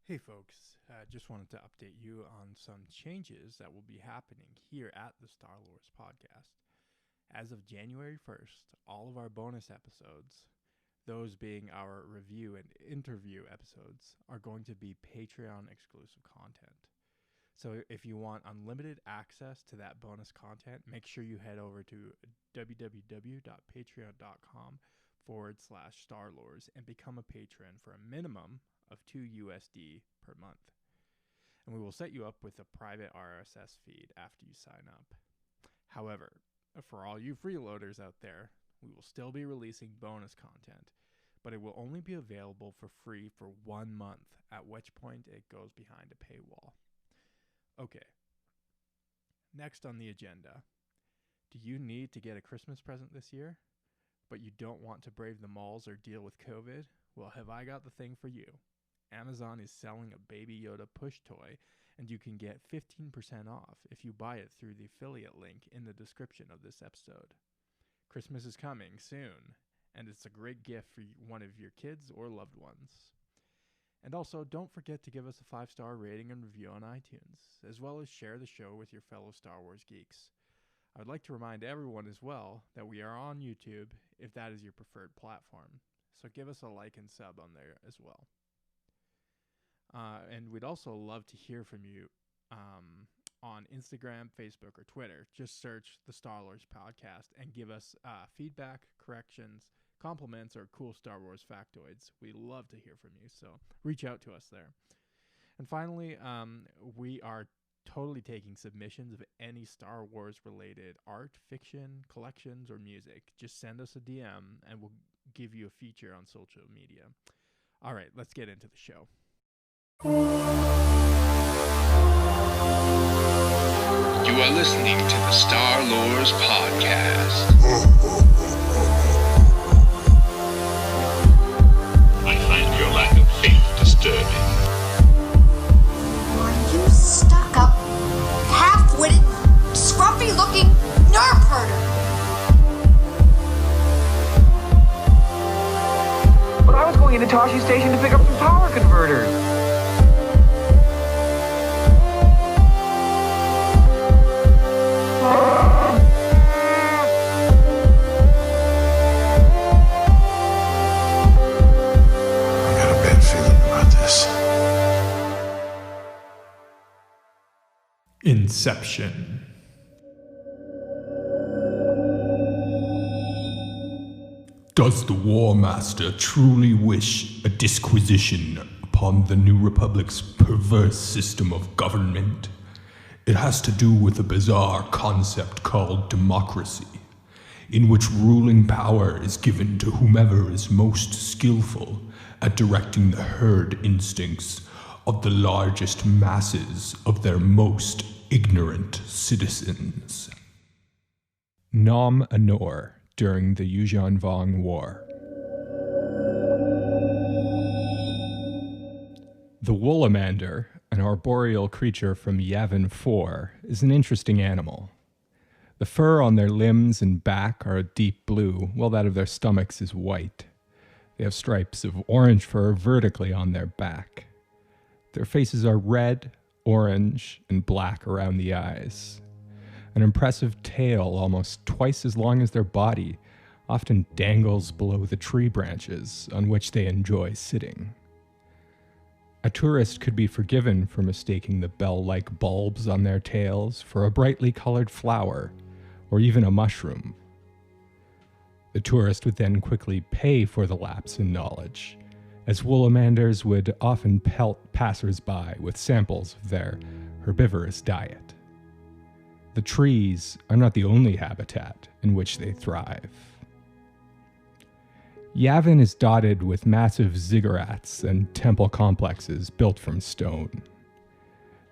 Hey folks, just wanted to update you on some changes that will be happening here at the Star Wars podcast. As of January 1st, all of our bonus episodes, those being our review and interview episodes, are going to be Patreon exclusive content. So if you want unlimited access to that bonus content, make sure you head over to www.patreon.com/StarLores and become a patron for a minimum of $2 per month. And we will set you up with a private RSS feed after you sign up. However, for all you freeloaders out there, we will still be releasing bonus content, but it will only be available for free for 1 month, at which point it goes behind a paywall. Okay. Next on the agenda. Do you need to get a Christmas present this year, but you don't want to brave the malls or deal with COVID? Well, have I got the thing for you. Amazon is selling a Baby Yoda push toy, and you can get 15% off if you buy it through the affiliate link in the description of this episode. Christmas is coming soon, and it's a great gift for one of your kids or loved ones. And also, don't forget to give us a 5-star rating and review on iTunes, as well as share the show with your fellow Star Wars geeks. I would like to remind everyone as well that we are on YouTube if that is your preferred platform, so give us a like and sub on there as well. And we'd also love to hear from you on Instagram, Facebook, or Twitter. Just search the Star Wars podcast and give us feedback, corrections, compliments, or cool Star Wars factoids. We love to hear from you, so reach out to us there. And finally, we are totally taking submissions of any Star Wars related art, fiction, collections, or music. Just send us a DM and we'll give you a feature on social media. All right, let's get into the show. You are listening to the Star Wars podcast. I find your lack of faith disturbing. Are you stuck-up, half-witted, scruffy-looking nerf herder? But I was going into Toshi Station to pick up some power converters. Inception. Does the War Master truly wish a disquisition upon the New Republic's perverse system of government? It has to do with a bizarre concept called democracy, in which ruling power is given to whomever is most skillful at directing the herd instincts of the largest masses of their most ignorant citizens. Nom Anor during the Yuuzhan Vong War. The Woolamander, an arboreal creature from Yavin 4, is an interesting animal. The fur on their limbs and back are a deep blue, while that of their stomachs is white. They have stripes of orange fur vertically on their back. Their faces are red, orange, and black around the eyes. An impressive tail, almost twice as long as their body, often dangles below the tree branches on which they enjoy sitting. A tourist could be forgiven for mistaking the bell-like bulbs on their tails for a brightly colored flower, or even a mushroom. The tourist would then quickly pay for the lapse in knowledge, as Woolamanders would often pelt passers-by with samples of their herbivorous diet. The trees are not the only habitat in which they thrive. Yavin is dotted with massive ziggurats and temple complexes built from stone.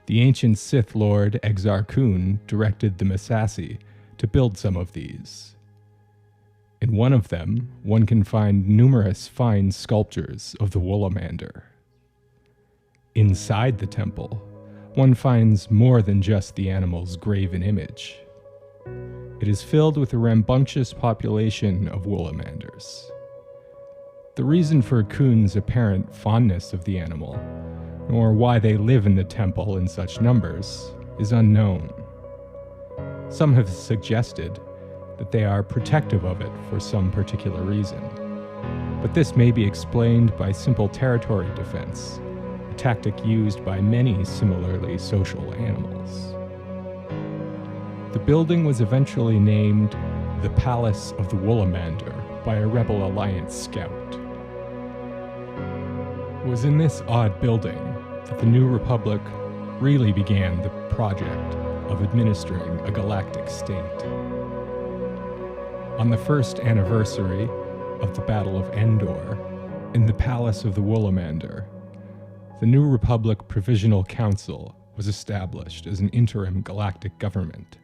The ancient Sith Lord Exar Kun directed the Massassi to build some of these. In one of them, one can find numerous fine sculptures of the Woolamander. Inside the temple, one finds more than just the animal's graven image. It is filled with a rambunctious population of Woolamanders. The reason for Kun's apparent fondness of the animal nor why they live in the temple in such numbers, is unknown. Some have suggested that they are protective of it for some particular reason, but this may be explained by simple territory defense, a tactic used by many similarly social animals. The building was eventually named the Palace of the Woolamander by a Rebel Alliance scout. It was in this odd building that the New Republic really began the project of administering a galactic state. On the first anniversary of the Battle of Endor, in the Palace of the Woolamander, the New Republic Provisional Council was established as an interim galactic government,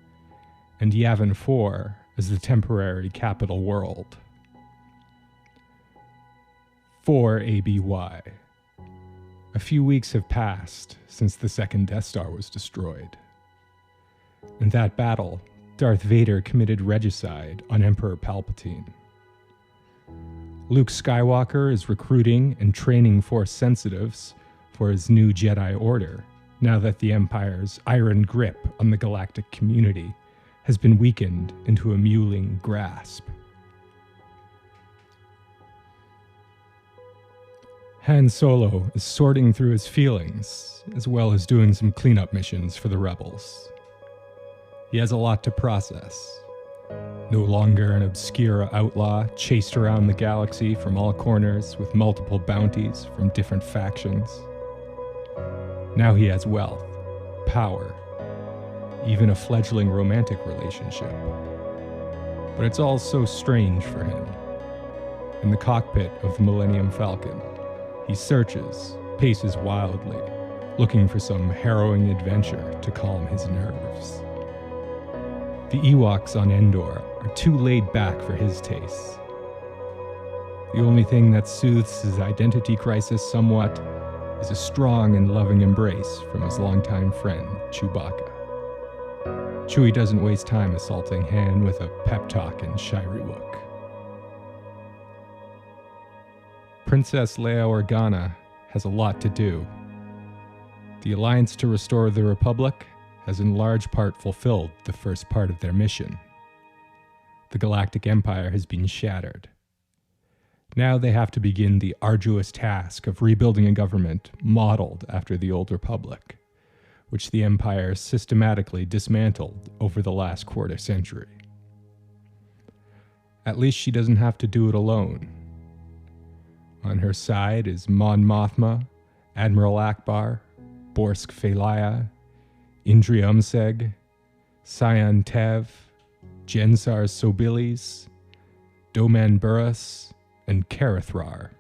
and Yavin 4 as the temporary capital world. 4 ABY. A few weeks have passed since the second Death Star was destroyed. In that battle, Darth Vader committed regicide on Emperor Palpatine. Luke Skywalker is recruiting and training Force sensitives for his new Jedi Order, now that the Empire's iron grip on the galactic community has been weakened into a mewling grasp. Han Solo is sorting through his feelings, as well as doing some cleanup missions for the rebels. He has a lot to process. No longer an obscure outlaw chased around the galaxy from all corners with multiple bounties from different factions. Now he has wealth, power, even a fledgling romantic relationship. But it's all so strange for him. In the cockpit of the Millennium Falcon, he searches, paces wildly, looking for some harrowing adventure to calm his nerves. The Ewoks on Endor are too laid back for his tastes. The only thing that soothes his identity crisis somewhat is a strong and loving embrace from his longtime friend, Chewbacca. Chewie doesn't waste time assaulting Han with a pep talk in Shiriwook. Princess Leia Organa has a lot to do. The Alliance to Restore the Republic has in large part fulfilled the first part of their mission. The Galactic Empire has been shattered. Now they have to begin the arduous task of rebuilding a government modeled after the Old Republic, which the Empire systematically dismantled over the last quarter century. At least she doesn't have to do it alone. On her side is Mon Mothma, Admiral Akbar, Borsk Felaya, Indri Umseg, Sion Tev, Jensar Sobilis, Doman Burrus, and Karathrar,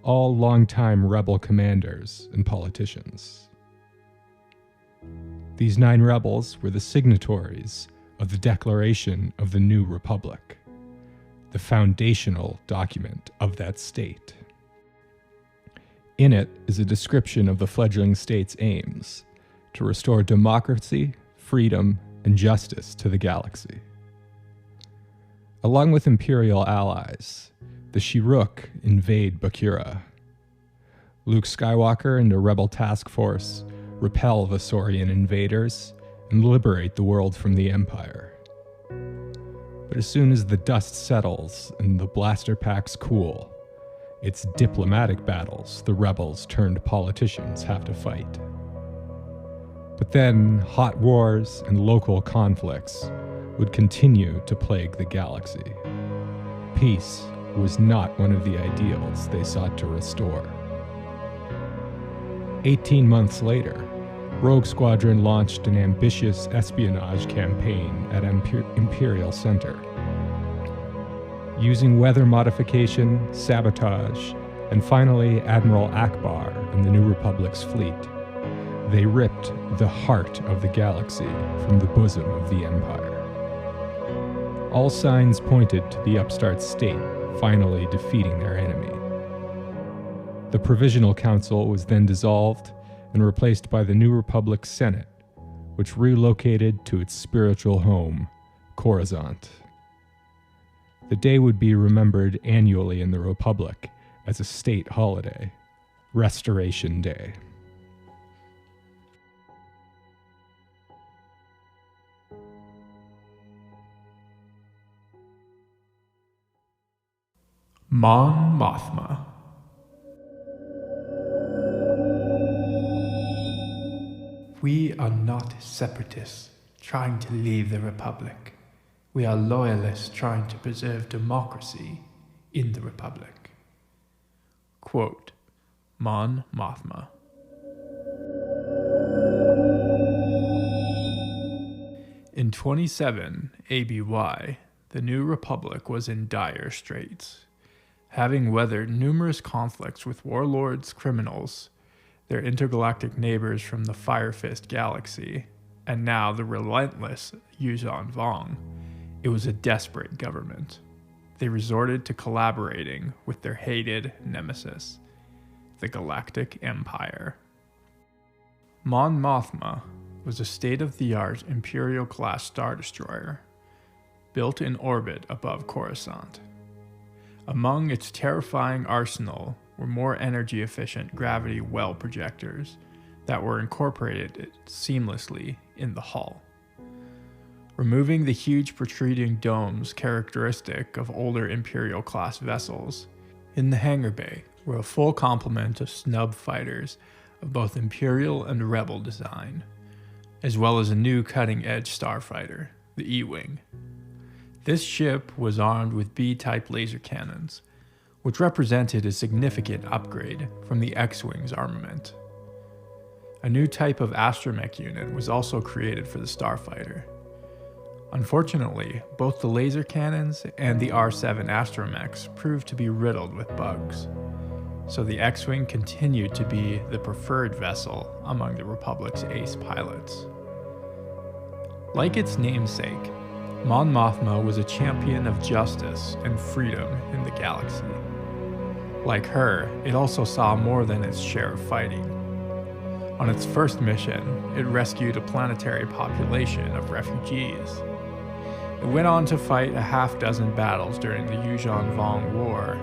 all longtime rebel commanders and politicians. These 9 rebels were the signatories of the Declaration of the New Republic, the foundational document of that state. In it is a description of the fledgling state's aims to restore democracy, freedom, and justice to the galaxy. Along with Imperial allies, the Shiruk invade Bakura. Luke Skywalker and a rebel task force repel the Saurian invaders and liberate the world from the Empire. But as soon as the dust settles and the blaster packs cool, it's diplomatic battles the rebels turned politicians have to fight. But then hot wars and local conflicts would continue to plague the galaxy. Peace was not one of the ideals they sought to restore. 18 months later, Rogue Squadron launched an ambitious espionage campaign at Imperial Center. Using weather modification, sabotage, and finally Admiral Akbar and the New Republic's fleet, they ripped the heart of the galaxy from the bosom of the Empire. All signs pointed to the upstart state finally defeating their enemy. The Provisional Council was then dissolved and replaced by the New Republic Senate, which relocated to its spiritual home, Coruscant. The day would be remembered annually in the Republic as a state holiday, Restoration Day. Mon Mothma. We are not separatists trying to leave the Republic. We are loyalists trying to preserve democracy in the Republic. Quote, Mon Mothma. In 27 ABY, the New Republic was in dire straits. Having weathered numerous conflicts with warlords, criminals, their intergalactic neighbors from the Fire Fist galaxy, and now the relentless Yuuzhan Vong, it was a desperate government. They resorted to collaborating with their hated nemesis, the Galactic Empire. Mon Mothma was a state-of-the-art Imperial-class Star Destroyer, built in orbit above Coruscant. Among its terrifying arsenal were more energy-efficient gravity well projectors that were incorporated seamlessly in the hull. Removing the huge protruding domes characteristic of older Imperial-class vessels, in the hangar bay were a full complement of snub fighters of both Imperial and Rebel design, as well as a new cutting-edge starfighter, the E-Wing. This ship was armed with B-type laser cannons, which represented a significant upgrade from the X-Wing's armament. A new type of astromech unit was also created for the starfighter. Unfortunately, both the laser cannons and the R7 astromechs proved to be riddled with bugs, so the X-Wing continued to be the preferred vessel among the Republic's ace pilots. Like its namesake, Mon Mothma was a champion of justice and freedom in the galaxy. Like her, it also saw more than its share of fighting. On its first mission, it rescued a planetary population of refugees. It went on to fight a half-dozen battles during the Yuuzhan Vong War,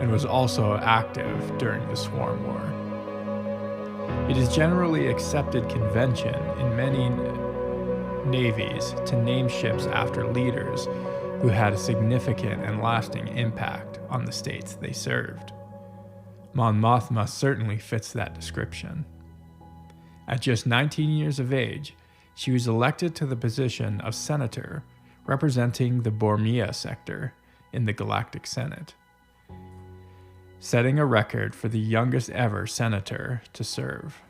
and was also active during the Swarm War. It is generally accepted convention in many navies to name ships after leaders who had a significant and lasting impact on the states they served. Mon Mothma certainly fits that description. At just 19 years of age, she was elected to the position of senator representing the Bormia sector in the Galactic Senate, setting a record for the youngest ever senator to serve.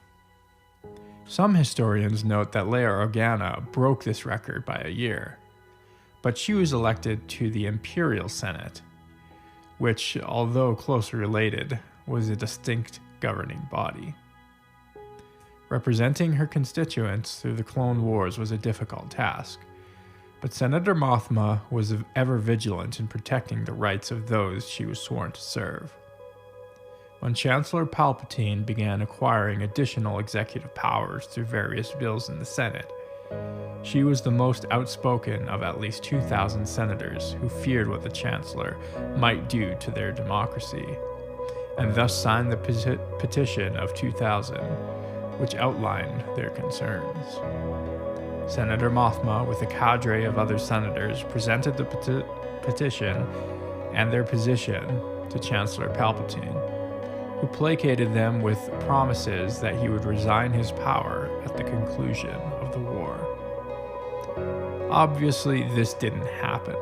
Some historians note that Leia Organa broke this record by a year, but she was elected to the Imperial Senate, which, although closely related, was a distinct governing body. Representing her constituents through the Clone Wars was a difficult task, but Senator Mothma was ever vigilant in protecting the rights of those she was sworn to serve. When Chancellor Palpatine began acquiring additional executive powers through various bills in the Senate, she was the most outspoken of at least 2,000 senators who feared what the Chancellor might do to their democracy, and thus signed the petition of 2000, which outlined their concerns. Senator Mothma, with a cadre of other senators, presented the petition and their position to Chancellor Palpatine, who placated them with promises that he would resign his power at the conclusion of the war. Obviously, this didn't happen.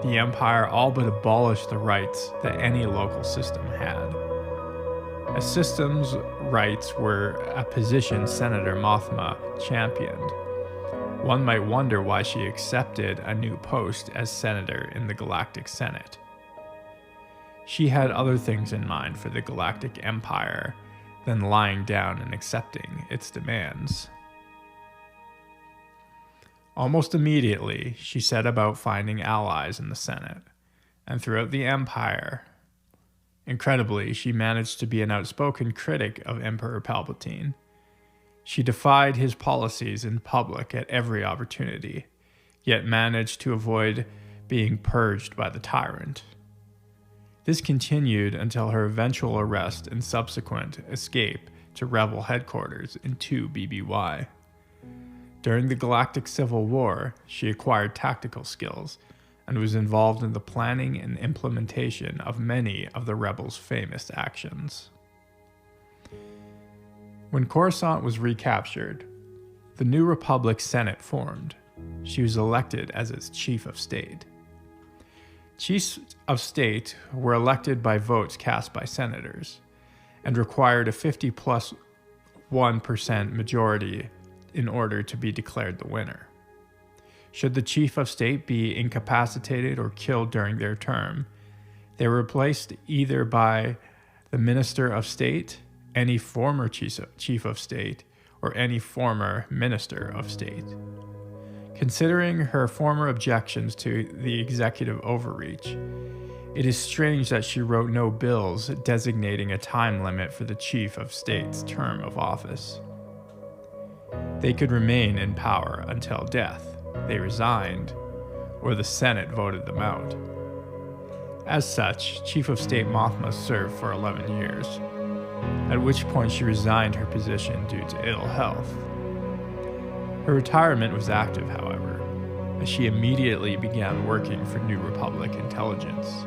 The Empire all but abolished the rights that any local system had. As systems rights were a position Senator Mothma championed, one might wonder why she accepted a new post as senator in the Galactic Senate. She had other things in mind for the Galactic Empire than lying down and accepting its demands. Almost immediately, she set about finding allies in the Senate and throughout the Empire. Incredibly, she managed to be an outspoken critic of Emperor Palpatine. She defied his policies in public at every opportunity, yet managed to avoid being purged by the tyrant. This continued until her eventual arrest and subsequent escape to Rebel headquarters in 2 BBY. During the Galactic Civil War, she acquired tactical skills and was involved in the planning and implementation of many of the rebels' famous actions. When Coruscant was recaptured, the New Republic Senate formed. She was elected as its chief of state. Chiefs of state were elected by votes cast by senators and required a 50+1% majority in order to be declared the winner. Should the chief of state be incapacitated or killed during their term, they were replaced either by the minister of state, any former chief of state, or any former minister of state. Considering her former objections to the executive overreach, it is strange that she wrote no bills designating a time limit for the chief of state's term of office. They could remain in power until death, they resigned, or the Senate voted them out. As such, Chief of State Mothma served for 11 years, at which point she resigned her position due to ill health. Her retirement was active, however, as she immediately began working for New Republic intelligence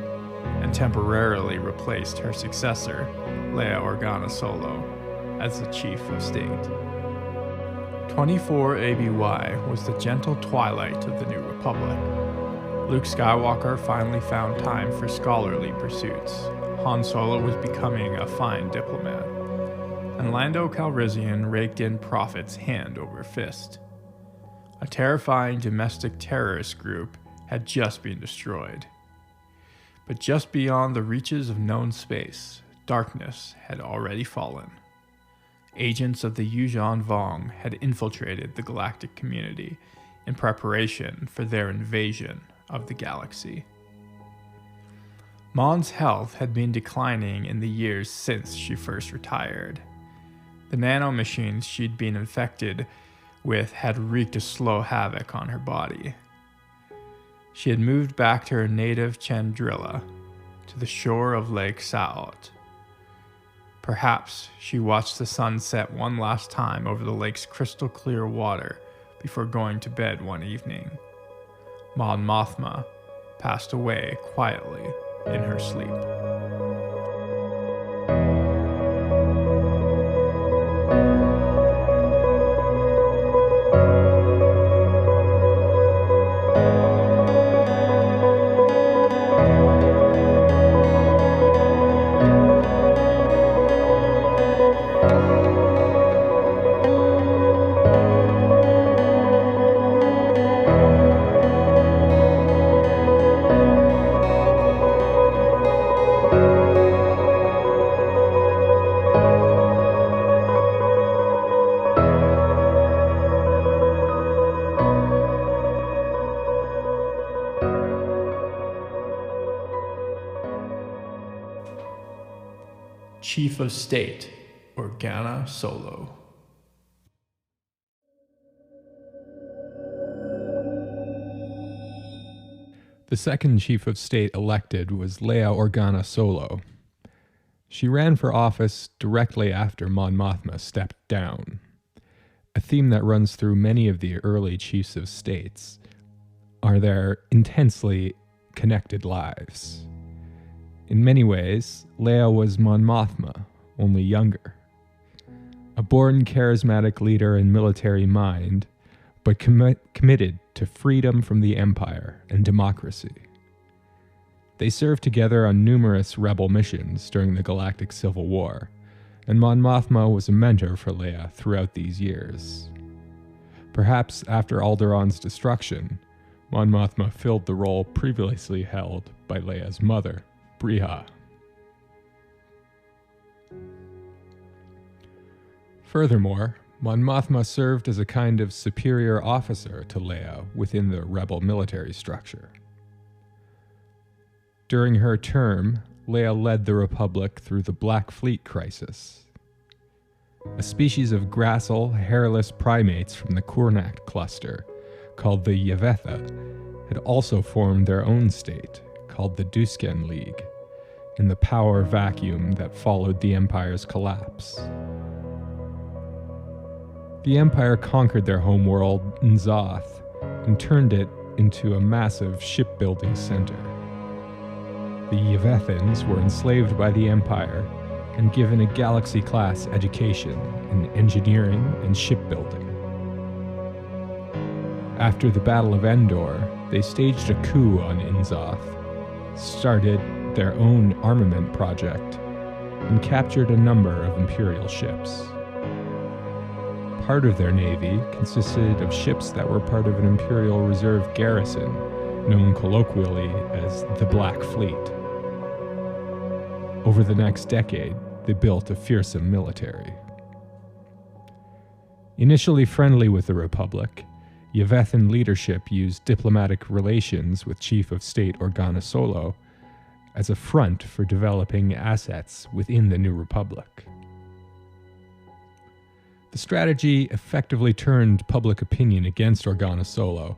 and temporarily replaced her successor, Leia Organa Solo, as the Chief of State. 24 ABY was the gentle twilight of the New Republic. Luke Skywalker finally found time for scholarly pursuits. Han Solo was becoming a fine diplomat, and Lando Calrissian raked in profits hand over fist. A terrifying domestic terrorist group had just been destroyed. But just beyond the reaches of known space, darkness had already fallen. Agents of the Yuuzhan Vong had infiltrated the galactic community in preparation for their invasion of the galaxy. Mon's health had been declining in the years since she first retired. The nanomachines she'd been infected with had wreaked a slow havoc on her body. She had moved back to her native Chandrila, to the shore of Lake Saot. Perhaps she watched the sun set one last time over the lake's crystal clear water before going to bed one evening. Mon Mothma passed away quietly in her sleep. Chief of State, Organa Solo. The second chief of state elected was Leia Organa Solo. She ran for office directly after Mon Mothma stepped down. A theme that runs through many of the early chiefs of states are their intensely connected lives. In many ways, Leia was Mon Mothma, only younger. A born charismatic leader and military mind, but committed to freedom from the Empire and democracy. They served together on numerous rebel missions during the Galactic Civil War, and Mon Mothma was a mentor for Leia throughout these years. Perhaps after Alderaan's destruction, Mon Mothma filled the role previously held by Leia's mother, Briha. Furthermore, Mon Mothma served as a kind of superior officer to Leia within the rebel military structure. During her term, Leia led the Republic through the Black Fleet Crisis. A species of gracile, hairless primates from the Kurnak cluster, called the Yavetha, had also formed their own state, called the Dusken League, in the power vacuum that followed the Empire's collapse. The Empire conquered their homeworld, N'Zoth, and turned it into a massive shipbuilding center. The Yevethans were enslaved by the Empire and given a galaxy-class education in engineering and shipbuilding. After the Battle of Endor, they staged a coup on Inzoth, started their own armament project, and captured a number of Imperial ships. Part of their navy consisted of ships that were part of an Imperial Reserve garrison, known colloquially as the Black Fleet. Over the next decade, they built a fearsome military. Initially friendly with the Republic, Yevethan leadership used diplomatic relations with Chief of State Organa Solo as a front for developing assets within the New Republic. The strategy effectively turned public opinion against Organa Solo,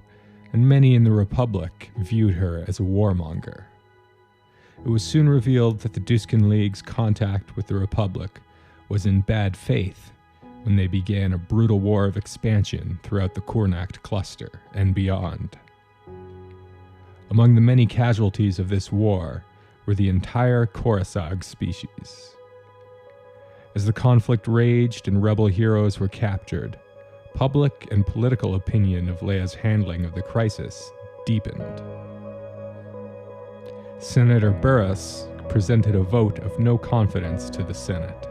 and many in the Republic viewed her as a warmonger. It was soon revealed that the Duskan League's contact with the Republic was in bad faith when they began a brutal war of expansion throughout the Kurnacht cluster and beyond. Among the many casualties of this war were the entire Khorasag species. As the conflict raged and rebel heroes were captured, public and political opinion of Leia's handling of the crisis deepened. Senator Burrus presented a vote of no confidence to the Senate.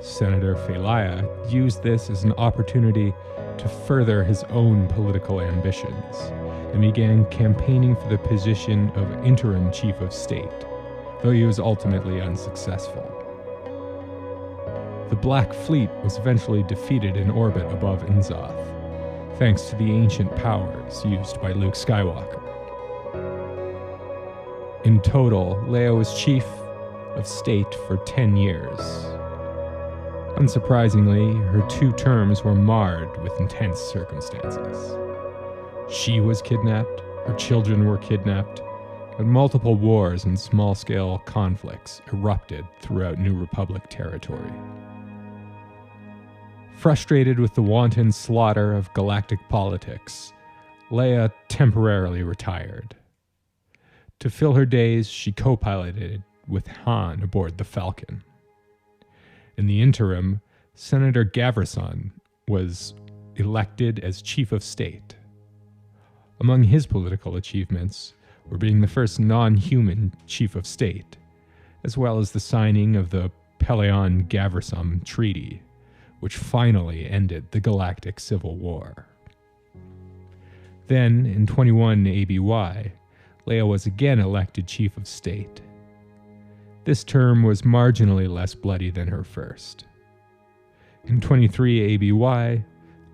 Senator Felaya used this as an opportunity to further his own political ambitions and began campaigning for the position of interim chief of state, though he was ultimately unsuccessful. The Black Fleet was eventually defeated in orbit above Inzoth, thanks to the ancient powers used by Luke Skywalker. In total, Leia was chief of state for 10 years. Unsurprisingly, her 2 terms were marred with intense circumstances. She was kidnapped, her children were kidnapped, and multiple wars and small-scale conflicts erupted throughout New Republic territory. Frustrated with the wanton slaughter of galactic politics, Leia temporarily retired. To fill her days, she co-piloted with Han aboard the Falcon. In the interim, Senator Gaverson was elected as Chief of State. Among his political achievements were being the first non-human Chief of State, as well as the signing of the Pelion-Gaversum Treaty, which finally ended the Galactic Civil War. Then, in 21 ABY, Leia was again elected Chief of State. This term was marginally less bloody than her first. In 23 ABY,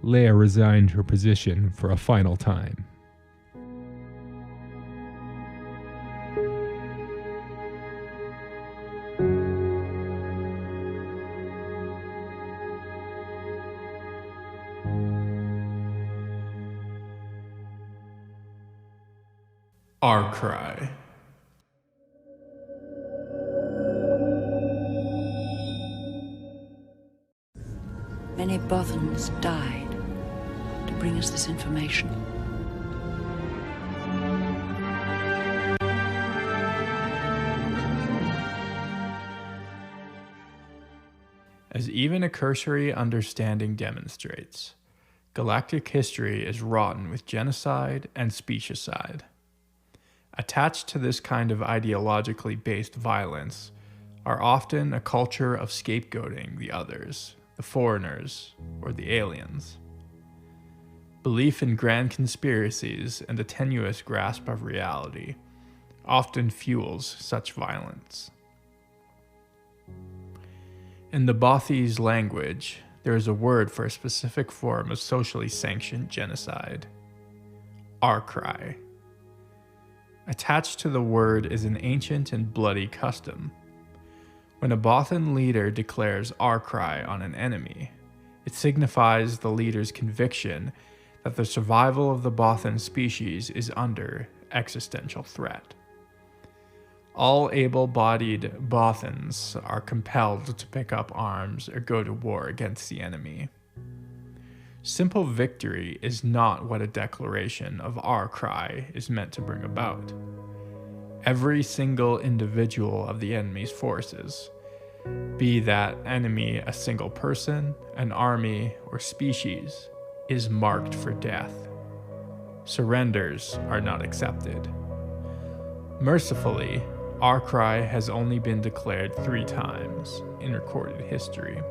Leia resigned her position for a final time. Our Cry. Many Bothans died to bring us this information. As even a cursory understanding demonstrates, galactic history is rotten with genocide and speciescide. Attached to this kind of ideologically based violence are often a culture of scapegoating the others, the foreigners, or the aliens. Belief in grand conspiracies and a tenuous grasp of reality often fuels such violence. In the Bothese language, there is a word for a specific form of socially sanctioned genocide: Our Cry. Attached to the word is an ancient and bloody custom. When a Bothan leader declares Our Cry on an enemy, it signifies the leader's conviction that the survival of the Bothan species is under existential threat. All able-bodied Bothans are compelled to pick up arms or go to war against the enemy. Simple victory is not what a declaration of our cry is meant to bring about. Every single individual of the enemy's forces, be that enemy a single person, an army, or species, is marked for death. Surrenders are not accepted. Mercifully, our cry has only been declared 3 times in recorded history.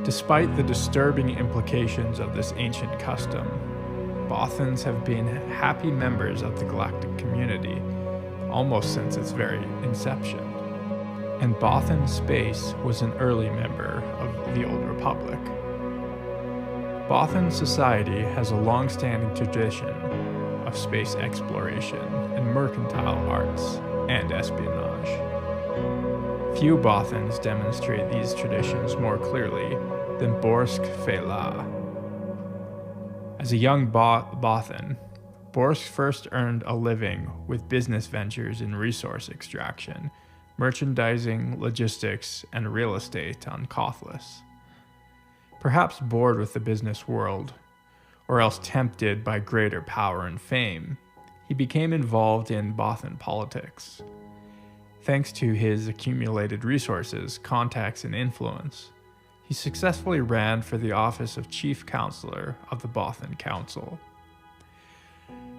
Despite the disturbing implications of this ancient custom, Bothans have been happy members of the galactic community almost since its very inception. And Bothan Space was an early member of the Old Republic. Bothan society has a long-standing tradition of space exploration and mercantile arts and espionage. Few Bothans demonstrate these traditions more clearly than Borsk Fela. As a young Bothan, Borsk first earned a living with business ventures in resource extraction, merchandising, logistics, and real estate on Kothlas. Perhaps bored with the business world, or else tempted by greater power and fame, he became involved in Bothan politics. Thanks to his accumulated resources, contacts, and influence, he successfully ran for the office of Chief Counselor of the Bothan Council.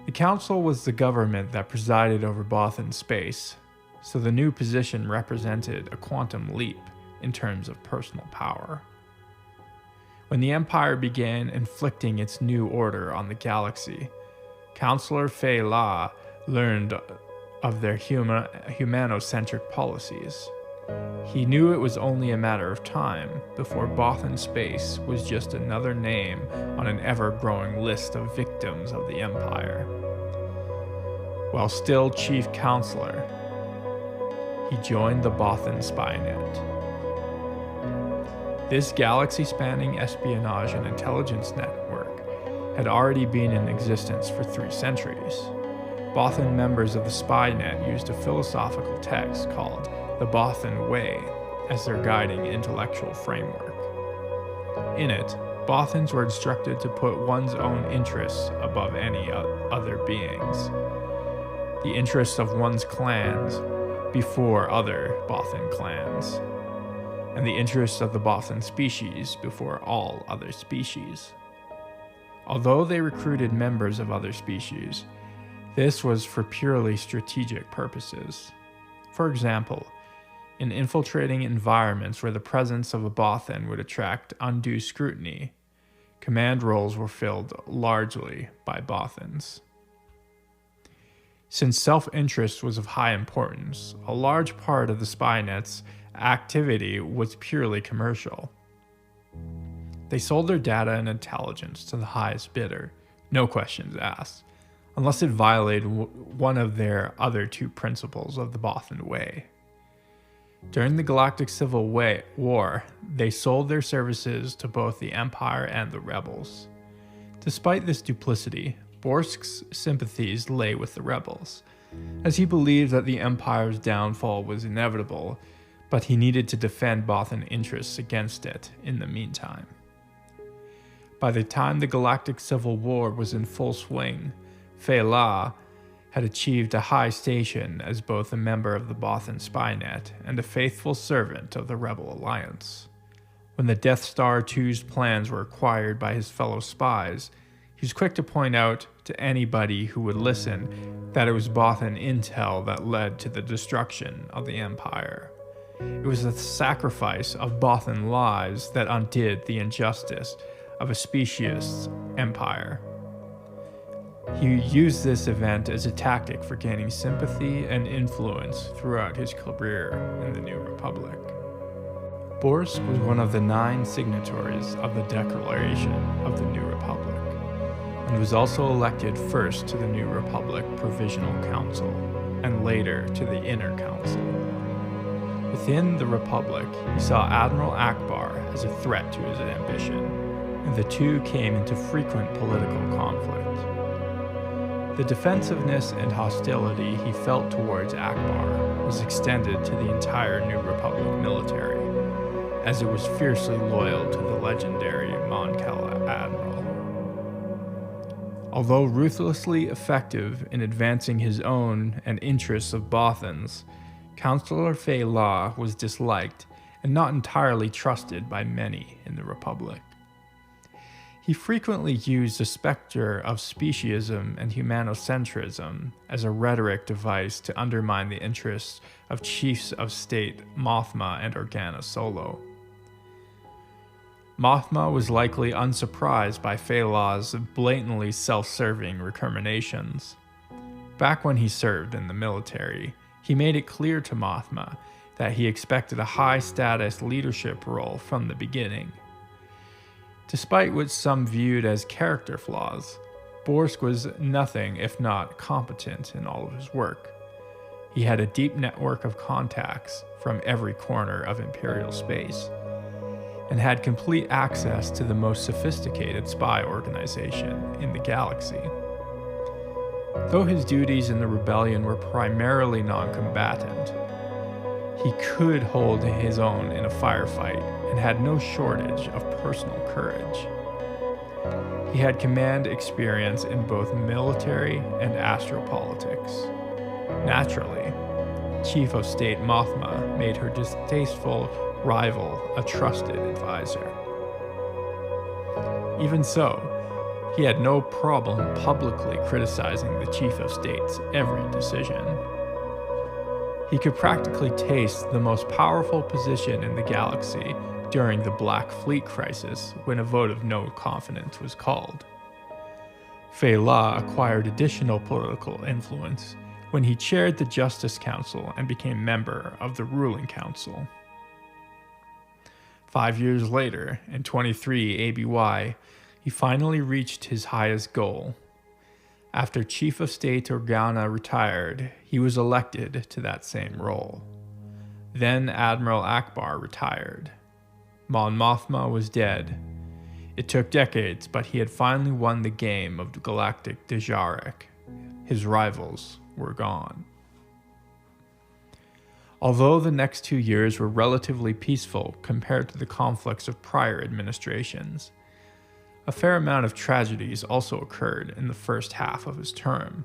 The council was the government that presided over Bothan space, so the new position represented a quantum leap in terms of personal power. When the Empire began inflicting its new order on the galaxy, Counselor Fei La learned of their humanocentric policies. He knew it was only a matter of time before Bothan space was just another name on an ever-growing list of victims of the Empire. While still Chief Counselor, he joined the Bothan Spynet. This galaxy-spanning espionage and intelligence network had already been in existence for 3 centuries. Bothan members of the Spynet used a philosophical text called the Bothan Way as their guiding intellectual framework. In it, Bothans were instructed to put one's own interests above any other beings, the interests of one's clans before other Bothan clans, and the interests of the Bothan species before all other species. Although they recruited members of other species, this was for purely strategic purposes. For example, in infiltrating environments where the presence of a Bothan would attract undue scrutiny, command roles were filled largely by Bothans. Since self-interest was of high importance, a large part of the Spynet's activity was purely commercial. They sold their data and intelligence to the highest bidder, no questions asked, unless it violated one of their other 2 principles of the Bothan Way. During the Galactic Civil War, they sold their services to both the Empire and the rebels. Despite this duplicity, Borsk's sympathies lay with the rebels, as he believed that the Empire's downfall was inevitable, but he needed to defend Bothan interests against it in the meantime. By the time the Galactic Civil War was in full swing, Fei La had achieved a high station as both a member of the Bothan Spynet and a faithful servant of the Rebel Alliance. When the Death Star II's plans were acquired by his fellow spies, he was quick to point out to anybody who would listen that it was Bothan intel that led to the destruction of the Empire. It was the sacrifice of Bothan lives that undid the injustice of a specious empire. He used this event as a tactic for gaining sympathy and influence throughout his career in the New Republic. Borsk was one of the 9 signatories of the Declaration of the New Republic, and was also elected first to the New Republic Provisional Council, and later to the Inner Council. Within the Republic, he saw Admiral Akbar as a threat to his ambition, and the 2 came into frequent political conflict. The defensiveness and hostility he felt towards Akbar was extended to the entire New Republic military, as it was fiercely loyal to the legendary Mon Cala admiral. Although ruthlessly effective in advancing his own and interests of Bothans, Councillor Fei La was disliked and not entirely trusted by many in the Republic. He frequently used the specter of speciesism and humanocentrism as a rhetoric device to undermine the interests of chiefs of state Mothma and Organa Solo. Mothma was likely unsurprised by Fei La's blatantly self-serving recriminations. Back when he served in the military, he made it clear to Mothma that he expected a high-status leadership role from the beginning. Despite what some viewed as character flaws, Borsk was nothing if not competent in all of his work. He had a deep network of contacts from every corner of Imperial space, and had complete access to the most sophisticated spy organization in the galaxy. Though his duties in the rebellion were primarily non-combatant, he could hold his own in a firefight and had no shortage of personal courage. He had command experience in both military and astropolitics. Naturally, Chief of State Mothma made her distasteful rival a trusted advisor. Even so, he had no problem publicly criticizing the Chief of State's every decision. He could practically taste the most powerful position in the galaxy during the Black Fleet crisis when a vote of no confidence was called. Fei La acquired additional political influence when he chaired the Justice Council and became member of the ruling council. 5 years later, in 23 ABY, he finally reached his highest goal. After Chief of State Organa retired, he was elected to that same role. Then Admiral Akbar retired. Mon Mothma was dead. It took decades, but he had finally won the game of galactic Dejarik. His rivals were gone. Although the next 2 years were relatively peaceful compared to the conflicts of prior administrations, a fair amount of tragedies also occurred in the first half of his term.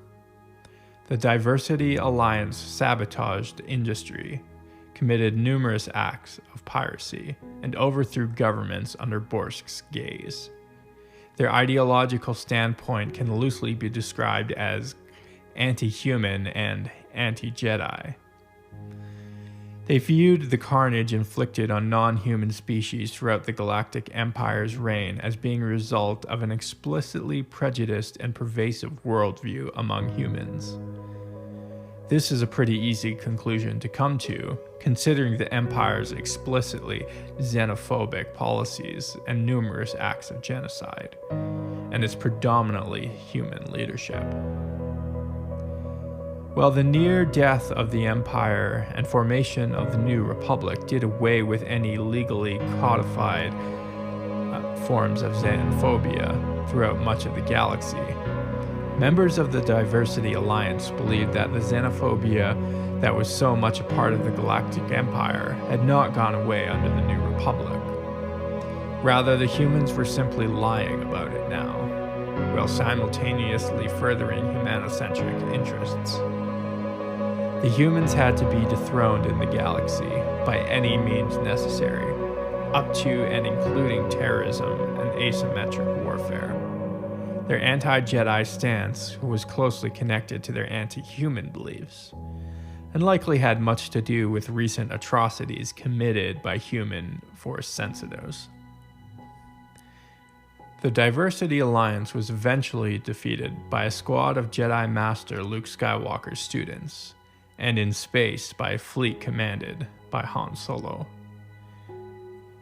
The Diversity Alliance sabotaged industry, committed numerous acts of piracy, and overthrew governments under Borsk's gaze. Their ideological standpoint can loosely be described as anti-human and anti-Jedi. They viewed the carnage inflicted on non-human species throughout the Galactic Empire's reign as being a result of an explicitly prejudiced and pervasive worldview among humans. This is a pretty easy conclusion to come to, considering the Empire's explicitly xenophobic policies and numerous acts of genocide, and its predominantly human leadership. While the near death of the Empire and formation of the New Republic did away with any legally codified forms of xenophobia throughout much of the galaxy, members of the Diversity Alliance believed that the xenophobia that was so much a part of the Galactic Empire had not gone away under the New Republic. Rather, the humans were simply lying about it now, while simultaneously furthering humanocentric interests. The humans had to be dethroned in the galaxy by any means necessary, up to and including terrorism and asymmetric warfare. Their anti-Jedi stance was closely connected to their anti-human beliefs, and likely had much to do with recent atrocities committed by human Force sensitives. The Diversity Alliance was eventually defeated by a squad of Jedi Master Luke Skywalker's students, and in space by a fleet commanded by Han Solo.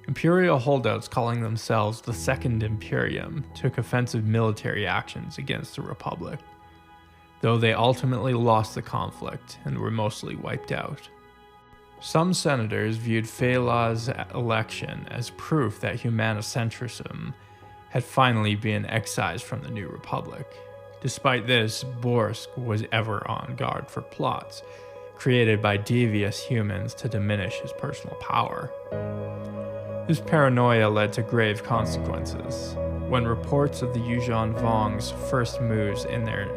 Imperial holdouts calling themselves the Second Imperium took offensive military actions against the Republic, though they ultimately lost the conflict and were mostly wiped out. Some senators viewed Fei La's election as proof that humanocentrism had finally been excised from the New Republic. Despite this, Borsk was ever on guard for plots created by devious humans to diminish his personal power. This paranoia led to grave consequences. When reports of the Yuuzhan Vong's first moves in their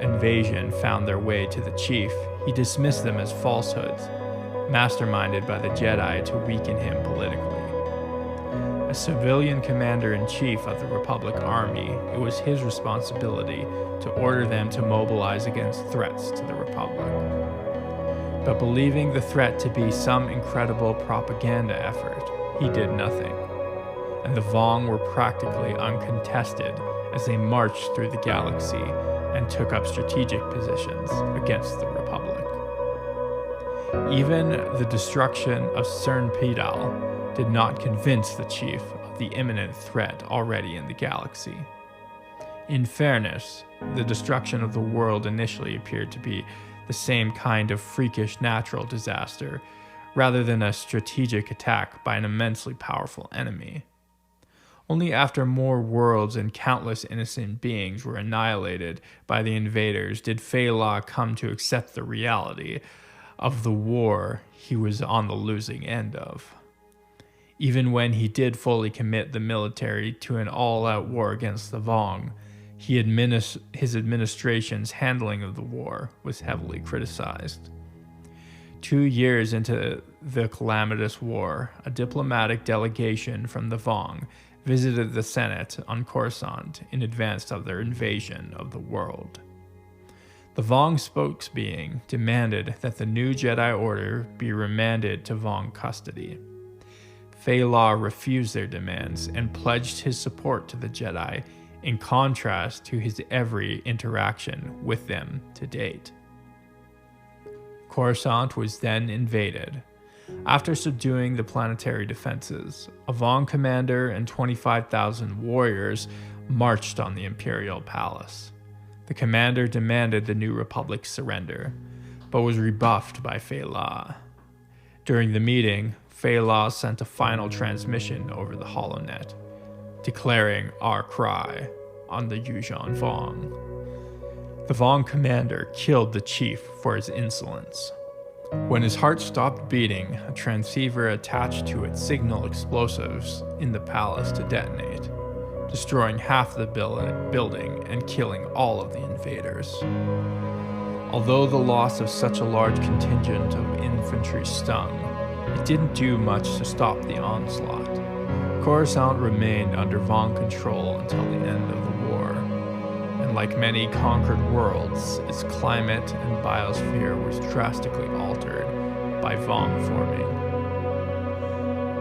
invasion found their way to the chief, he dismissed them as falsehoods, masterminded by the Jedi to weaken him politically. As civilian commander-in-chief of the Republic Army, it was his responsibility to order them to mobilize against threats to the Republic. But believing the threat to be some incredible propaganda effort, he did nothing, and the Vong were practically uncontested as they marched through the galaxy and took up strategic positions against the Republic. Even the destruction of Cern Pidal did not convince the chief of the imminent threat already in the galaxy. In fairness, the destruction of the world initially appeared to be the same kind of freakish natural disaster, rather than a strategic attack by an immensely powerful enemy. Only after more worlds and countless innocent beings were annihilated by the invaders did Fela come to accept the reality of the war he was on the losing end of. Even when he did fully commit the military to an all-out war against the Vong, his administration's handling of the war was heavily criticized. 2 years into the calamitous war, a diplomatic delegation from the Vong visited the Senate on Coruscant in advance of their invasion of the world. The Vong spokesbeing demanded that the new Jedi Order be remanded to Vong custody. Fela refused their demands and pledged his support to the Jedi, in contrast to his every interaction with them to date. Coruscant was then invaded. After subduing the planetary defenses, a Vong commander and 25,000 warriors marched on the Imperial Palace. The commander demanded the New Republic's surrender, but was rebuffed by Fela. During the meeting, Fela sent a final transmission over the HoloNet, declaring our cry on the Yuuzhan Vong. The Vong commander killed the chief for his insolence. When his heart stopped beating, a transceiver attached to it signaled explosives in the palace to detonate, destroying half the building and killing all of the invaders. Although the loss of such a large contingent of infantry stung, it didn't do much to stop the onslaught. Coruscant remained under Vong control until the end of the war, and like many conquered worlds, its climate and biosphere was drastically altered by Vong forming.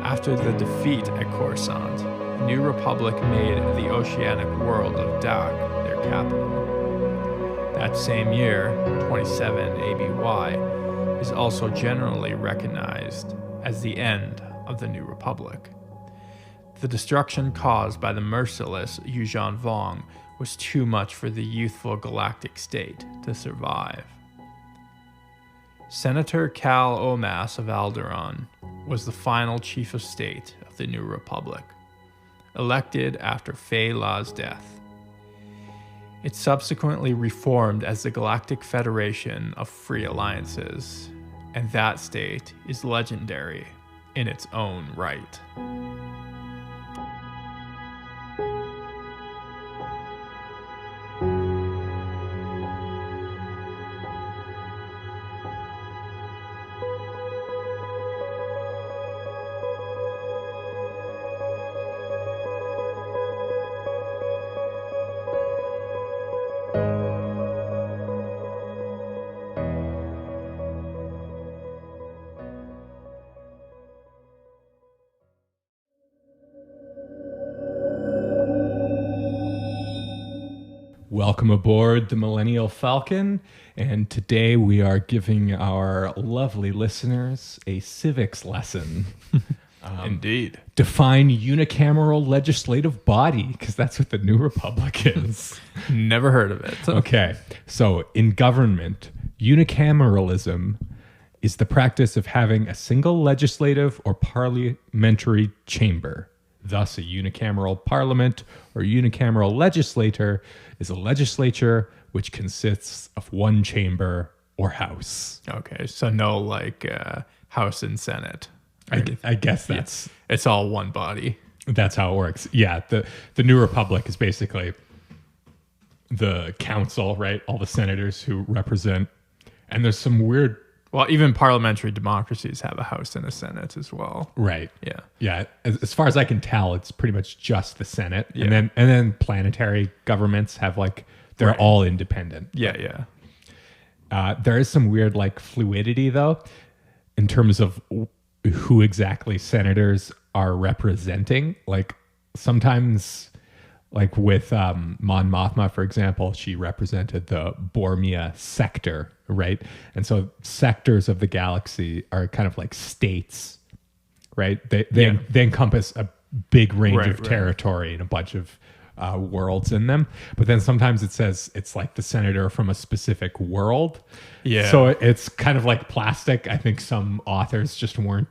After the defeat at Coruscant, the New Republic made the oceanic world of Dak their capital. That same year, 27 ABY, is also generally recognized as the end of the New Republic. The destruction caused by the merciless Yuuzhan Vong was too much for the youthful galactic state to survive. Senator Cal Omas of Alderaan was the final chief of state of the New Republic, elected after Fela's death. It subsequently reformed as the Galactic Federation of Free Alliances, and that state is legendary in its own right. Welcome aboard the Millennial Falcon, and today we are giving our lovely listeners a civics lesson. Indeed. Define unicameral legislative body, because that's what the New Republic is. Never heard of it. Okay, so in government, unicameralism is the practice of having a single legislative or parliamentary chamber. Thus, a unicameral parliament or unicameral legislature is a legislature which consists of one chamber or house. Okay, so no like House and Senate. I guess that's It's all one body. that's how it works. Yeah, the New Republic is basically the council, right? All the senators who represent, and there's some weird, Well, even parliamentary democracies have a House and a Senate as well. right? Yeah. Yeah, as far as I can tell, it's pretty much just the Senate, Yeah. and then planetary governments have like they're Right. all independent. Yeah, yeah. There is some weird like fluidity though, in terms of who exactly senators are representing. Like sometimes, like with Mon Mothma, for example, she represented the Bormia sector, right? And so sectors of the galaxy are kind of like states, right? They encompass a big range Right, of right. territory and a bunch of worlds in them. But then sometimes it says it's like the senator from a specific world. Yeah. So it's kind of like plastic. I think some authors just weren't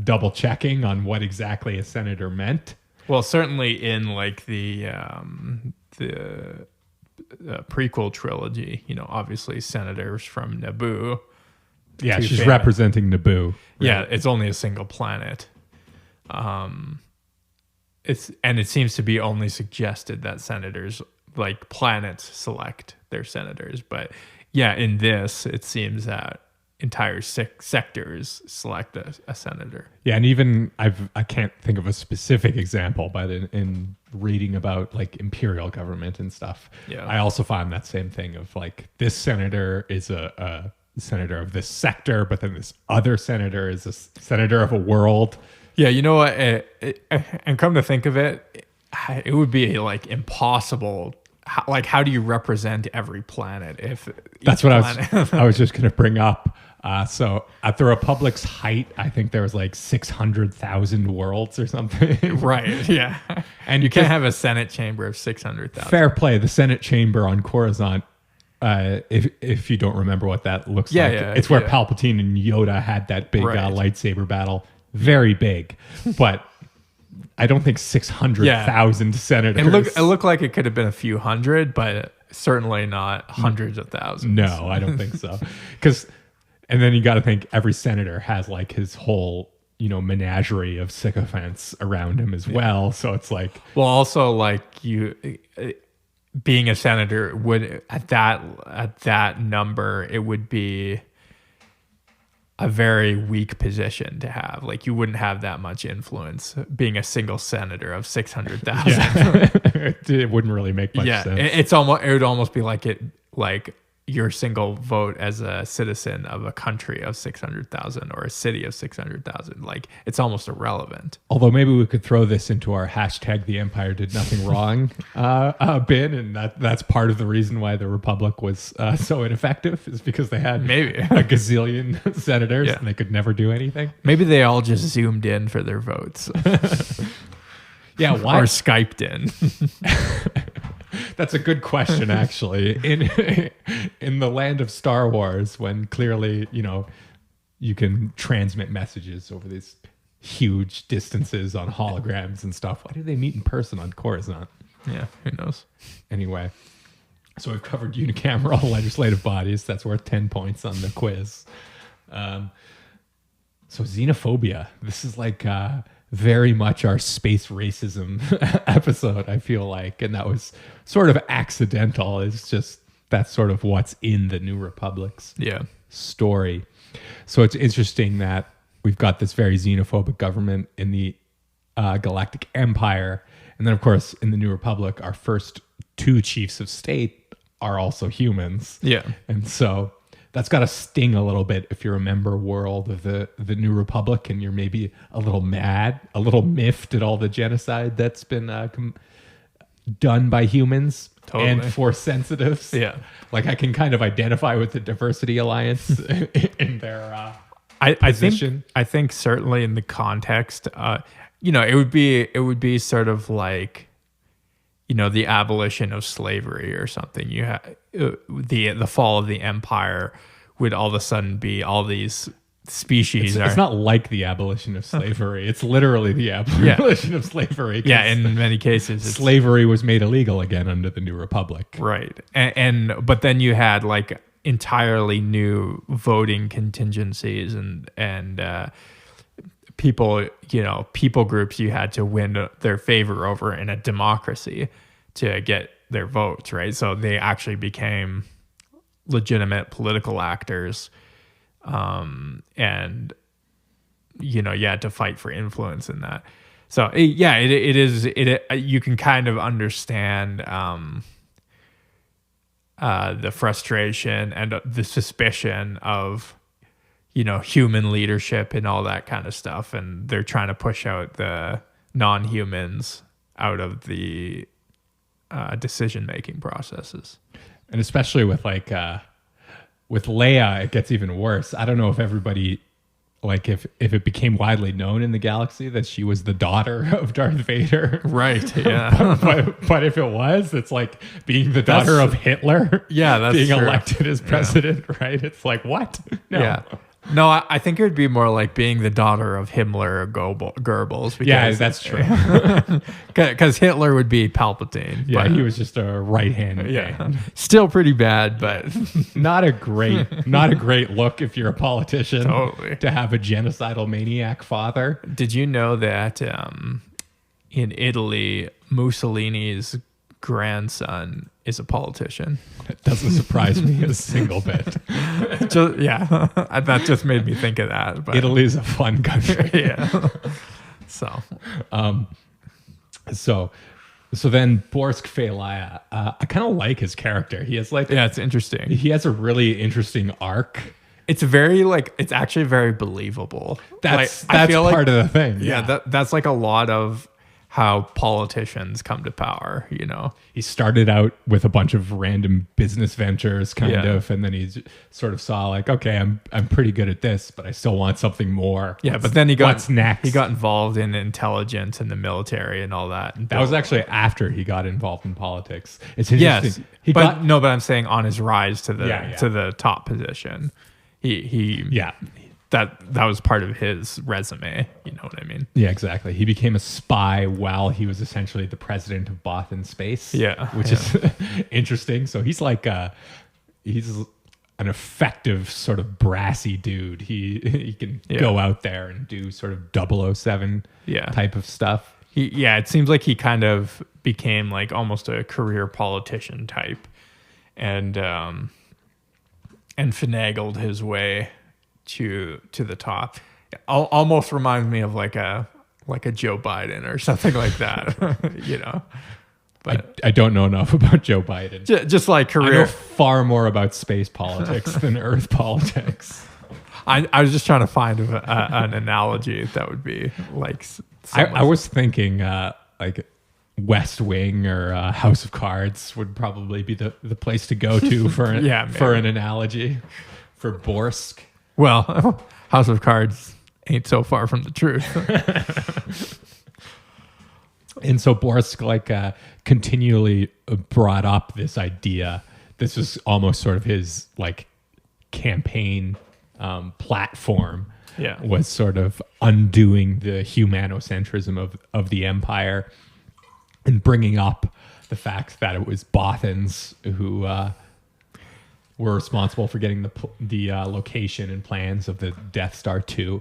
double checking on what exactly a senator meant. Well, certainly in like the prequel trilogy, you know, obviously senators from Naboo. Yeah, Too she's famous. representing Naboo. Right? Yeah, it's only a single planet. It seems to be only suggested that senators, like planets, select their senators. But yeah, in this, it seems that entire sectors select a senator. Yeah, and even I can't think of a specific example, but in reading about like imperial government and stuff, Yeah. I also found that same thing of like this senator is a senator of this sector, but then this other senator is a senator of a world. Yeah, you know what? And come to think of it, it would be like impossible. How do you represent every planet? If That's each what planet- I was just going to bring up. So at the Republic's height, I think there was like 600,000 worlds or something. Right? Yeah, And you can't have a Senate chamber of 600,000. Fair play. The Senate chamber on Coruscant. If you don't remember what that looks Yeah, like, yeah, it's where yeah. Palpatine and Yoda had that big Right. lightsaber battle. Very big, but I don't think 600,000 senators. It looked like it could have been a few hundred, but certainly not hundreds of thousands. No, I don't think so. And then you got to think every senator has like his whole, menagerie of sycophants around him as well. So it's like, Well, also like you being a senator would at that number, it would be a very weak position to have. Like you wouldn't have that much influence being a single senator of 600,000. it wouldn't really make much Yeah, sense. it would almost be like your single vote as a citizen of a country of 600,000 or a city of 600,000. Like it's almost irrelevant. Although maybe we could throw this into our hashtag the Empire did nothing wrong bin, and that's part of the reason why the Republic was so ineffective is because they had Maybe. a gazillion senators Yeah. and they could never do anything. Maybe they all just zoomed in for their votes Yeah, why? or Skyped in. That's a good question, actually. In the land of Star Wars, when clearly, you can transmit messages over these huge distances on holograms and stuff. Why do they meet in person on Coruscant? Yeah, who knows? Anyway, so we've covered unicameral legislative bodies. That's worth 10 points on the quiz. So xenophobia. This is like very much our space racism episode, I feel like. And that was sort of accidental. It's just that's sort of what's in the New Republic's Yeah. story. So it's interesting that we've got this very xenophobic government in the Galactic Empire. And then, of course, in the New Republic, our first two chiefs of state are also humans. Yeah. And so that's got to sting a little bit if you're a member world of the New Republic and you're maybe a little mad, a little miffed at all the genocide that's been done by humans Totally. and Force sensitives. Yeah. Like I can kind of identify with the Diversity Alliance in their position. I think certainly in the context, it would be sort of like, the abolition of slavery or something. You have the fall of the empire would all of a sudden be all these species. It's not like the abolition of slavery. It's literally the abolition of slavery. 'Cause in many cases, it's slavery was made illegal again under the New Republic. right. But then you had like entirely new voting contingencies and people, people groups you had to win their favor over in a democracy to get their votes, right? So they actually became legitimate political actors, and you had to fight for influence in that. So it is you can kind of understand the frustration and the suspicion of human leadership and all that kind of stuff, and they're trying to push out the non-humans out of the decision-making processes. And especially with with Leia, it gets even worse. I don't know if everybody, if it became widely known in the galaxy that she was the daughter of Darth Vader. Right, yeah. but if it was, it's like being the daughter of Hitler. Yeah, that's being true. elected as president, right? It's like, what? No. Yeah. No, I think it would be more like being the daughter of Himmler or Goebbels. Because, Yeah, that's true. Because Hitler would be Palpatine. Yeah, but, he was just a right-handed yeah, man. still pretty bad, but Not a great look if you're a politician. Totally. To have a genocidal maniac father. Did you know that in Italy, Mussolini's grandson is a politician? It doesn't surprise me a single bit. That just made me think of that. But Italy's a fun country. yeah. So, So then Borsk Fey'lya, I kind of like his character. He has it's interesting. He has a really interesting arc. It's it's actually very believable. That's I feel part of the thing. Yeah, that's like a lot of how politicians come to power, He started out with a bunch of random business ventures, kind of, and then he sort of saw okay, I'm pretty good at this, but I still want something more. Yeah, but then what's next? He got involved in intelligence and the military and all that. And that was actually after he got involved in politics. It's interesting. Yes, but I'm saying on his rise to the top position, he that was part of his resume. You know what I mean? Yeah, exactly. He became a spy while he was essentially the president of Bothan Space. Yeah, which is interesting. So he's he's an effective sort of brassy dude. He can go out there and do sort of 007 type of stuff. It seems like he kind of became almost a career politician type, and finagled his way to the top. Almost reminds me of like a Joe Biden or something like that. But I don't know enough about Joe Biden. Just like career. I know far more about space politics than Earth politics. I was just trying to find an analogy that would be like. I was thinking West Wing or House of Cards would probably be the place to go to for an analogy for Borsk. Well, House of Cards ain't so far from the truth. And so Borsk continually brought up this idea. This was almost sort of his campaign platform. Yeah, was sort of undoing the humanocentrism of the Empire and bringing up the fact that it was Bothans who were responsible for getting the location and plans of the Death Star 2.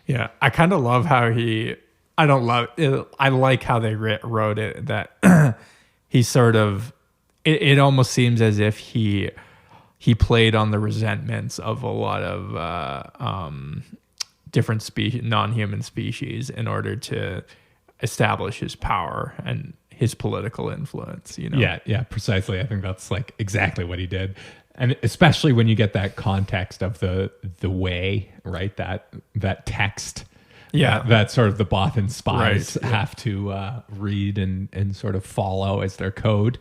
Yeah, I kind of love how I don't love it. I like how they wrote it, that he sort of, it almost seems as if he played on the resentments of a lot of different species, non-human species, in order to establish his power and his political influence. Yeah, precisely. I think that's exactly what he did. And especially when you get that context of the way, right? That text, that sort of the Bothan spies have to read and sort of follow as their code.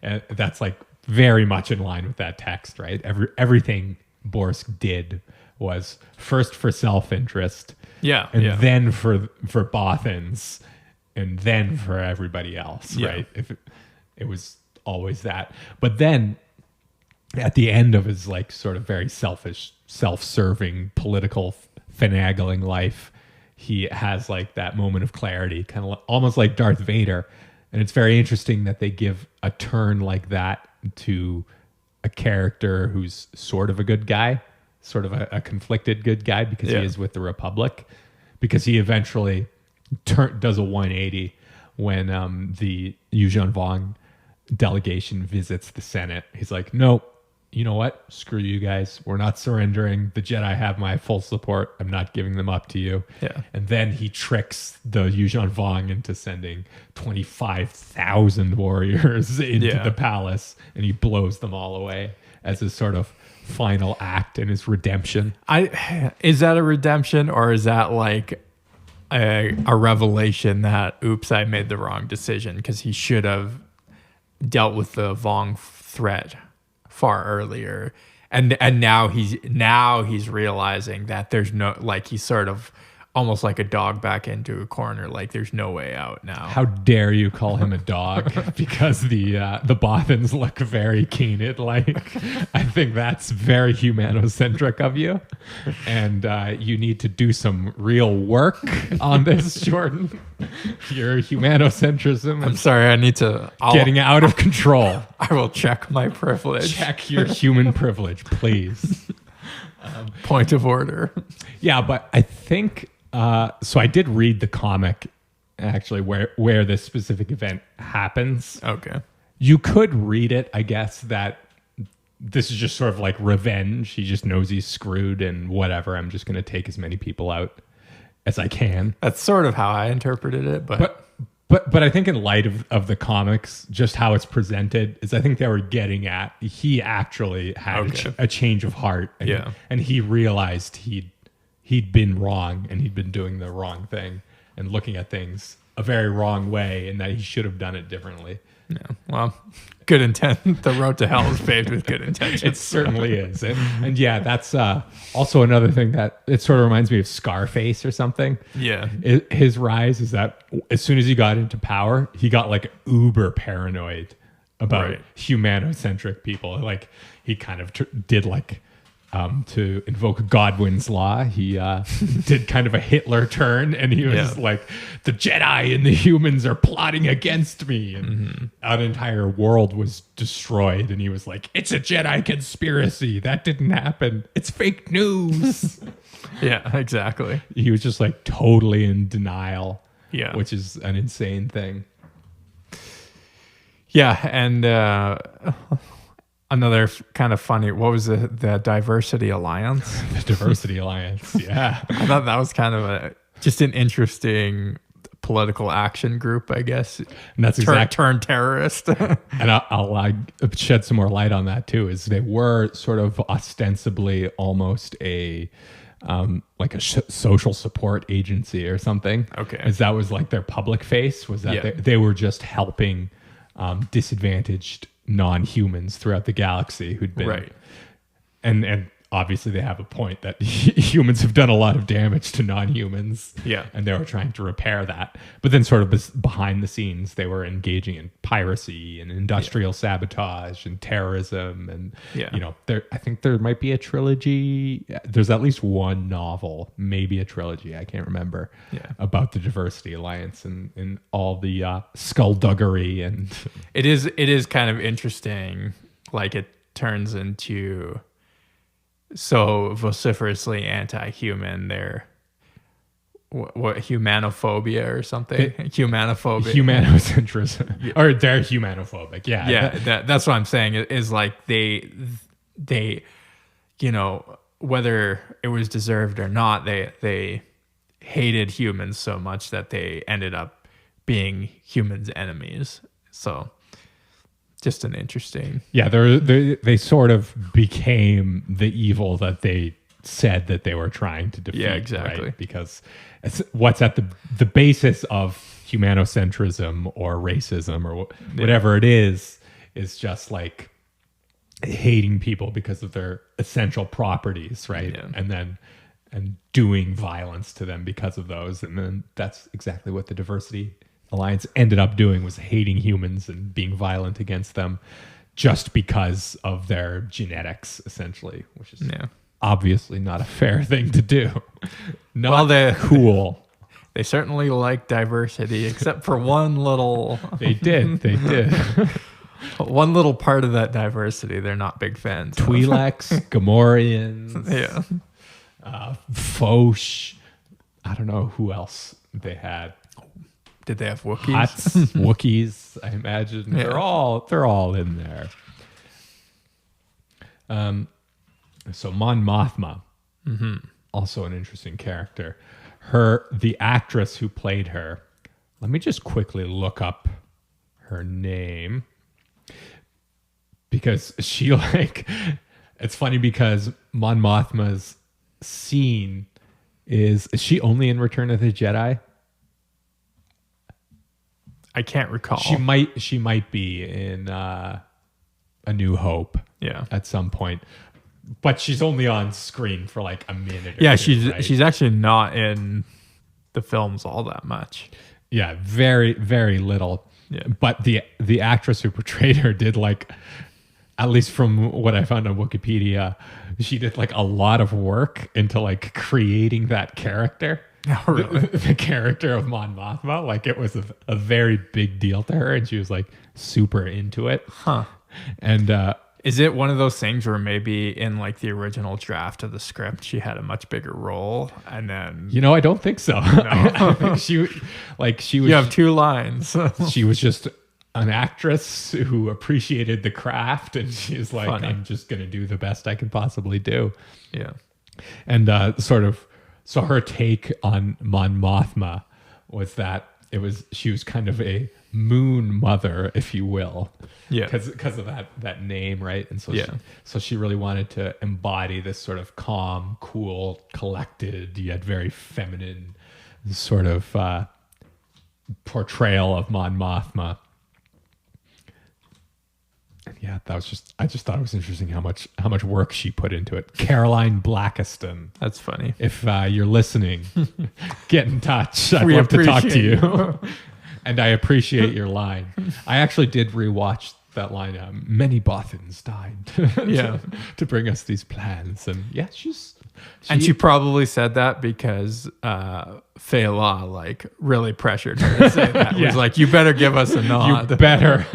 And that's very much in line with that text, right? Everything Borsk did was first for self-interest, and then for Bothans, and then for everybody else, right? If it was always that, but then at the end of his sort of very selfish, self-serving political finagling life, he has that moment of clarity, kind of almost like Darth Vader. And it's very interesting that they give a turn like that to a character who's sort of a good guy, sort of a conflicted good guy, because he is with the Republic, because he eventually does a 180 when the Yuuzhan Vong delegation visits the Senate. He's like, nope, you know what? Screw you guys. We're not surrendering. The Jedi have my full support. I'm not giving them up to you. Yeah. And then he tricks the Yuuzhan Vong into sending 25,000 warriors into the palace, and he blows them all away as his sort of final act in his redemption. Is that a redemption, or is that like a revelation that, oops, I made the wrong decision, because he should have dealt with the Vong threat far earlier, and now he's realizing that there's no, like, he's sort of almost like a dog back into a corner, like there's no way out now. How dare you call him a dog? Because the Bothans look very Keened. Like, I think that's very humanocentric of you, and you need to do some real work on this, Jordan. Your humanocentrism. I'm sorry, I need to getting out of control. I will check my privilege. Check your human privilege, please. Point of order. Yeah, but I think so. I did read the comic actually where this specific event happens. Okay. You could read it, I guess, that this is just sort of like revenge. He just knows he's screwed and whatever. I'm just going to take as many people out as I can. That's sort of how I interpreted it, But I think in light of the comics, just how it's presented is, I think they were getting at, he actually had a change of heart, and he realized he'd been wrong, and he'd been doing the wrong thing and looking at things a very wrong way, and that he should have done it differently. Yeah, well, good intent. The road to hell is paved with good intentions. It certainly is. And yeah, that's also another thing that it sort of reminds me of Scarface or something. Yeah. His rise is that as soon as he got into power, he got like uber paranoid about humanocentric people. Like, he kind of did like, to invoke Godwin's law, he did kind of a Hitler turn, and he was like, the Jedi and the humans are plotting against me, and an entire world was destroyed, and he was like, it's a Jedi conspiracy, that didn't happen, it's fake news. Yeah, exactly. He was just like totally in denial, which is an insane thing. Yeah, and another kind of funny, what was the Diversity Alliance? The Diversity Alliance, yeah. I thought that was kind of just an interesting political action group, I guess. And that's turned terrorist. And I'll shed some more light on that too, is they were sort of ostensibly almost a like a social support agency or something. Okay. As that was like their public face, was that they were just helping disadvantaged non-humans throughout the galaxy who'd been and obviously they have a point that humans have done a lot of damage to non-humans, and they were trying to repair that, but then sort of behind the scenes they were engaging in piracy and industrial sabotage and terrorism, and you know, I think there might be a trilogy, there's at least one novel, maybe a trilogy, I can't remember, about the Diversity Alliance and all the skullduggery. And it is kind of interesting, like it turns into so vociferously anti-human. They're what humanophobia or something? Humanocentrism. Or they're humanophobic. That's what I'm saying, is like they you know, whether it was deserved or not, they hated humans so much that they ended up being humans' enemies. So just an interesting. Yeah, they sort of became the evil that they said that they were trying to defeat. Yeah, exactly. Right? Because what's at the basis of humanocentrism or racism or whatever it is just like hating people because of their essential properties, right? Yeah. And doing violence to them because of those. And then that's exactly what the Diversity Alliance ended up doing, was hating humans and being violent against them just because of their genetics, essentially, which is obviously not a fair thing to do. Cool. They certainly like diversity, except for one little... They did. One little part of that diversity they're not big fans Twi'leks, Gamorreans, Foch. I don't know who else they had. Did they have Wookiees? Hutts, Wookiees, I imagine. Yeah. They're all in there. So Mon Mothma, also an interesting character. The actress who played her, let me just quickly look up her name, because she it's funny because Mon Mothma's scene is she only in Return of the Jedi? I can't recall. She might be in A New Hope. Yeah. At some point, but she's only on screen for like a minute. Yeah, two, right? she's actually not in the films all that much. Yeah, very very little. Yeah. But the actress who portrayed her did like, at least from what I found on Wikipedia, she did like a lot of work into like creating that character. Oh, really? The character of Mon Mothma, like it was a very big deal to her, and she was like super into it. Huh. And is it one of those things where maybe in like the original draft of the script she had a much bigger role, and then I don't think so. I think she was. you have 2 lines? She was just an actress who appreciated the craft, and she's like, Funny. I'm just gonna do the best I can possibly do. Yeah. And so her take on Mon Mothma was that she was kind of a moon mother, if you will. Yeah. Because of that name, right? And so Yeah. she really wanted to embody this sort of calm, cool, collected, yet very feminine sort of portrayal of Mon Mothma. Yeah, I just thought it was interesting how much work she put into it. Caroline Blackiston. That's funny. If you're listening, get in touch. I'd We love to talk to appreciate you. And I appreciate your line. I actually did rewatch that line. Many Bothans died to bring us these plans. And yeah, she probably said that because Fela like really pressured her to say that. Yeah. Was like, you better give us a nod. You better.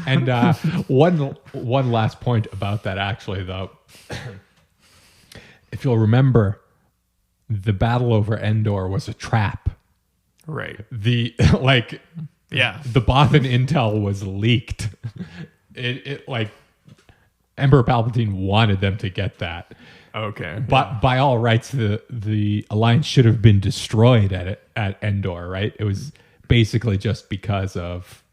And one last point about that, actually, though. If you'll remember, the battle over Endor was a trap. Right. The Yeah. the Bothan intel was leaked. It like Emperor Palpatine wanted them to get that. Okay. But by all rights, the Alliance should have been destroyed at Endor, right? It was basically just because of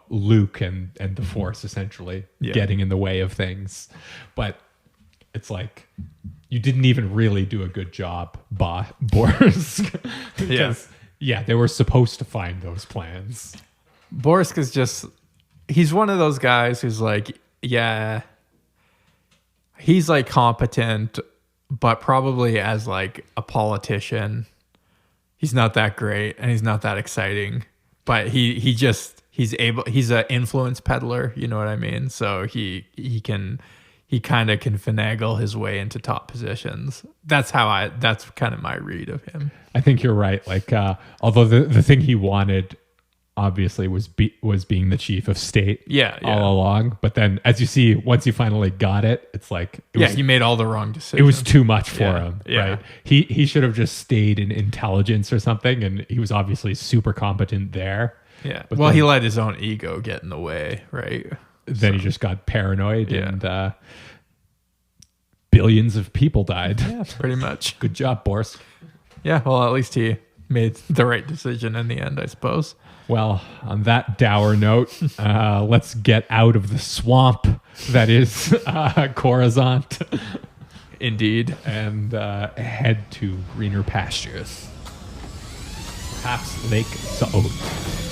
Luke and the Force essentially getting in the way of things. But it's like you didn't even really do a good job, Borsk. Because they were supposed to find those plans. Borsk is he's one of those guys who's like, he's like competent, but probably as like a politician, he's not that great and he's not that exciting. But he's an influence peddler, you know what I mean? So he kind of can finagle his way into top positions. That's kind of my read of him. I think you're right. Like, although the thing he wanted obviously was being the chief of state all along. But then, as you see, once he finally got it, it's like he made all the wrong decisions. It was too much for him. Yeah. Right? He should have just stayed in intelligence or something, and he was obviously super competent there. Yeah. But well, then, he let his own ego get in the way, right? Then he just got paranoid, and billions of people died. Yeah, pretty much. Good job, Boris. Yeah, well, at least he made the right decision in the end, I suppose. Well, on that dour note, let's get out of the swamp that is Coruscant. Indeed. And head to greener pastures. Perhaps Lake Saod.